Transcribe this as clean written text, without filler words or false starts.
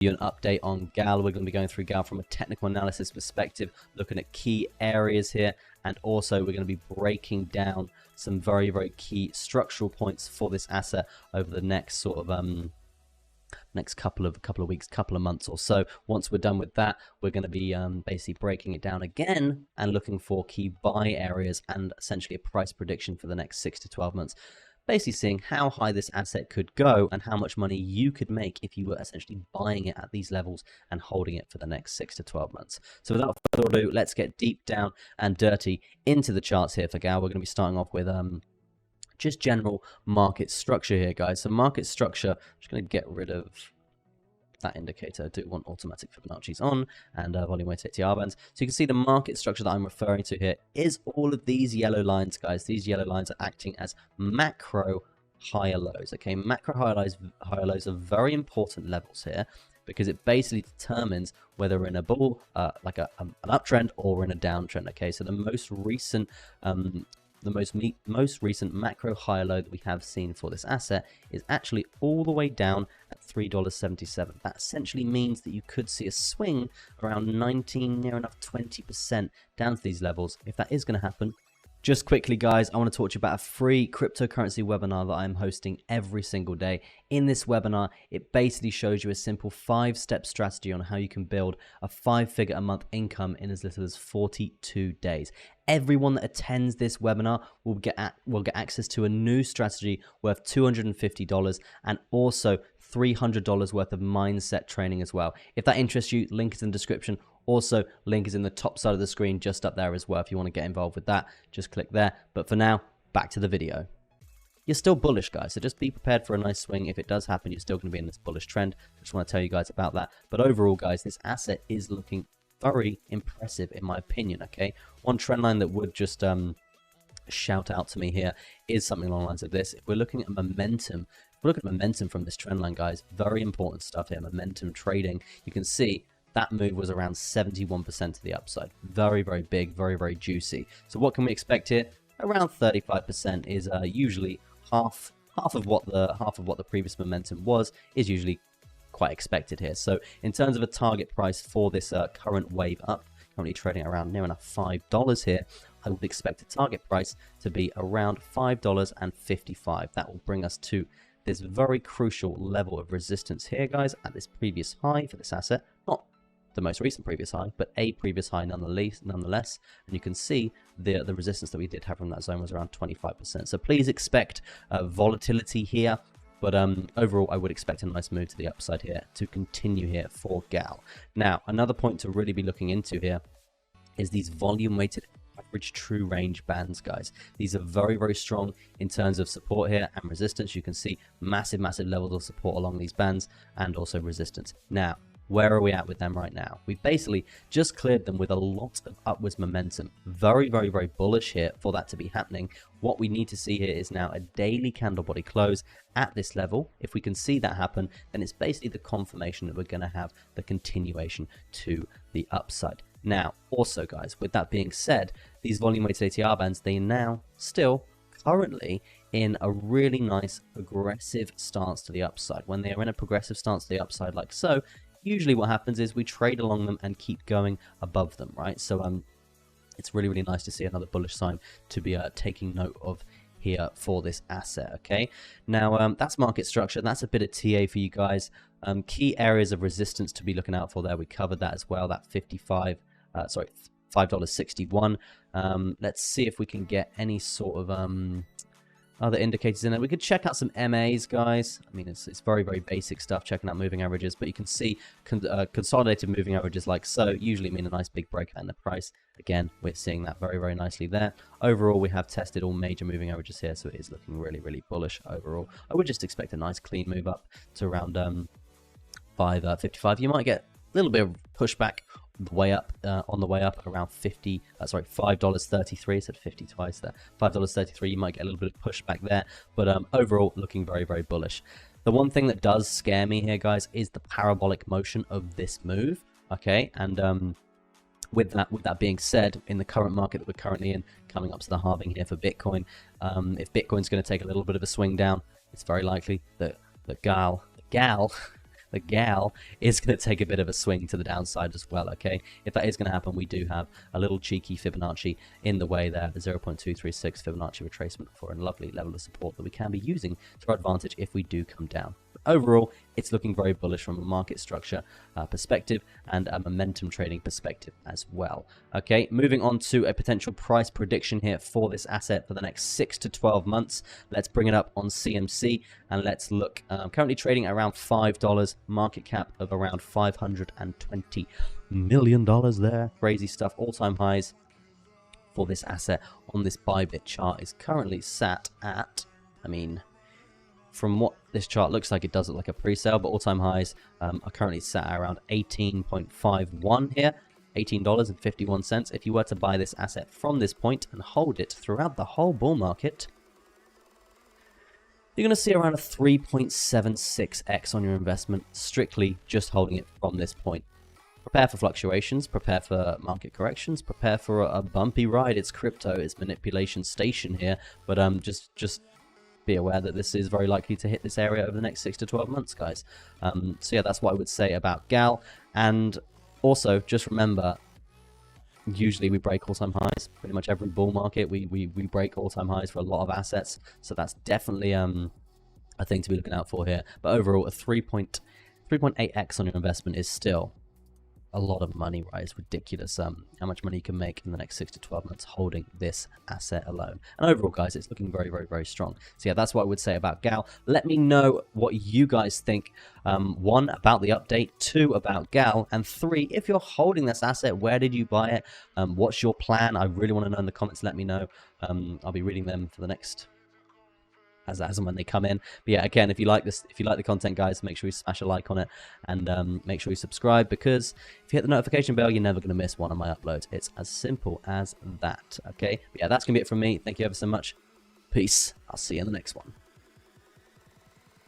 you an update on Gal. We're going to be going through Gal from a technical analysis perspective, looking at key areas here, and also we're going to be breaking down some very, very key structural points for this asset over the next sort of next couple of weeks, couple of months or so. Once we're done with that, we're going to be basically breaking it down again and looking for key buy areas and essentially a price prediction for the next 6 to 12 months. Basically seeing how high this asset could go and how much money you could make if you were essentially buying it at these levels and holding it for the next 6 to 12 months. So without further ado, let's get deep down and dirty into the charts here for Gal. We're going to be starting off with just general market structure here, guys. So market structure, I'm just going to get rid of that indicator. I do want automatic Fibonacci's on and volume weighted ATR bands. So you can see the market structure that I'm referring to here is all of these yellow lines, guys. These yellow lines are acting as macro higher lows. Okay, macro higher lows are very important levels here because it basically determines whether we're in a bull, like an uptrend, or we're in a downtrend. Okay, so the most recent most recent macro high low that we have seen for this asset is actually all the way down at $3.77. That essentially means that you could see a swing around 19, near enough 20% down to these levels. If that is going to happen, just quickly, guys, I want to talk to you about a free cryptocurrency webinar that I'm hosting every single day. In this webinar, it basically shows you a simple 5-step strategy on how you can build a 5-figure a month income in as little as 42 days. Everyone that attends this webinar will get access to a new strategy worth $250 and also $300 worth of mindset training as well. If that interests you, link is in the description. Also, link is in the top side of the screen just up there as well. If you want to get involved with that, just click there. But for now, back to the video. You're still bullish, guys, so just be prepared for a nice swing. If it does happen, you're still going to be in this bullish trend. I just want to tell you guys about that. But overall, guys, this asset is looking very impressive in my opinion. Okay, one trend line that would just shout out to me here is something along the lines of this. If we're looking at momentum, from this trend line, guys, very important stuff here. Momentum trading, you can see that move was around 71% to the upside. Very, very big, very, very juicy. So what can we expect here? Around 35% is usually half of what the previous momentum was, is usually quite expected here. So in terms of a target price for this current wave up, currently trading around near enough $5 here, I would expect a target price to be around $5.55. That will bring us to this very crucial level of resistance here, guys, at this previous high for this asset. Not the most recent previous high, but a previous high nonetheless. And you can see the resistance that we did have from that zone was around 25%. So please expect volatility here. But overall, I would expect a nice move to the upside here to continue here for Gal. Now, another point to really be looking into here is these volume-weighted average true range bands, guys. These are very, very strong in terms of support here and resistance. You can see massive, massive levels of support along these bands and also resistance. Now, where are we at with them right now? We've basically just cleared them with a lot of upwards momentum. Very, very, very bullish here for that to be happening. What we need to see here is now a daily candle body close at this level. If we can see that happen, then it's basically the confirmation that we're going to have the continuation to the upside. Now, also, guys, with that being said, these volume weighted ATR bands, they are now still currently in a really nice progressive stance to the upside. When they are in a progressive stance to the upside like so, usually what happens is we trade along them and keep going above them, right? So it's really, really nice to see another bullish sign to be taking note of here for this asset. Okay, now that's market structure. That's a bit of TA for you guys. Key areas of resistance to be looking out for there, we covered that as well. That $5.61. Let's see if we can get any sort of other indicators in there. We could check out some MAs, guys. I mean, it's very, very basic stuff, checking out moving averages, but you can see consolidated moving averages like so usually mean a nice big breakout in the price. Again, we're seeing that very, very nicely there. Overall, we have tested all major moving averages here, so it is looking really, really bullish overall. I would just expect a nice clean move up to around 5.55. You might get a little bit of pushback the way up, on the way up around $5.33. I said 50 twice there. $5.33. You might get a little bit of pushback there, but overall looking very, very bullish. The one thing that does scare me here, guys, is the parabolic motion of this move. Okay, and with that being said, in the current market that we're currently in, coming up to the halving here for Bitcoin, if Bitcoin's going to take a little bit of a swing down, it's very likely that the Gal the gal is going to take a bit of a swing to the downside as well, okay? If that is going to happen, we do have a little cheeky Fibonacci in the way there, the 0.236 Fibonacci retracement for a lovely level of support that we can be using to our advantage if we do come down. But overall, it's looking very bullish from a market structure perspective and a momentum trading perspective as well. Okay, moving on to a potential price prediction here for this asset for the next 6 to 12 months. Let's bring it up on CMC and let's look. Currently trading at around $5, market cap of around $520 million there. Crazy stuff. All-time highs for this asset on this Bybit chart is currently sat at, I mean, from what this chart looks like, it does look like a pre-sale, but all-time highs are currently sat at around 18.51 here, $18.51. If you were to buy this asset from this point and hold it throughout the whole bull market, you're going to see around a 3.76x on your investment, strictly just holding it from this point. Prepare for fluctuations, prepare for market corrections, prepare for a bumpy ride. It's crypto, it's manipulation station here, but just be aware that this is very likely to hit this area over the next 6 to 12 months, guys. So yeah, that's what I would say about GAL. And also, just remember, usually we break all-time highs. Pretty much every bull market, we break all-time highs for a lot of assets. So that's definitely a thing to be looking out for here. But overall, a 3.8x on your investment is still a lot of money, right? It's ridiculous how much money you can make in the next 6 to 12 months holding this asset alone. And overall, guys, it's looking very, very, very strong. So yeah, that's what I would say about GAL. Let me know what you guys think. 1, about the update, 2, about GAL, and 3, if you're holding this asset, where did you buy it? What's your plan? I really want to know in the comments. Let me know. I'll be reading them for the next as and when they come in. But yeah, again, if you like this, if you like the content, guys, make sure you smash a like on it and make sure you subscribe, because if you hit the notification bell, you're never going to miss one of my uploads. It's as simple as that. Okay, but yeah, that's gonna be it from me. Thank you ever so much. Peace. I'll see you in the next one.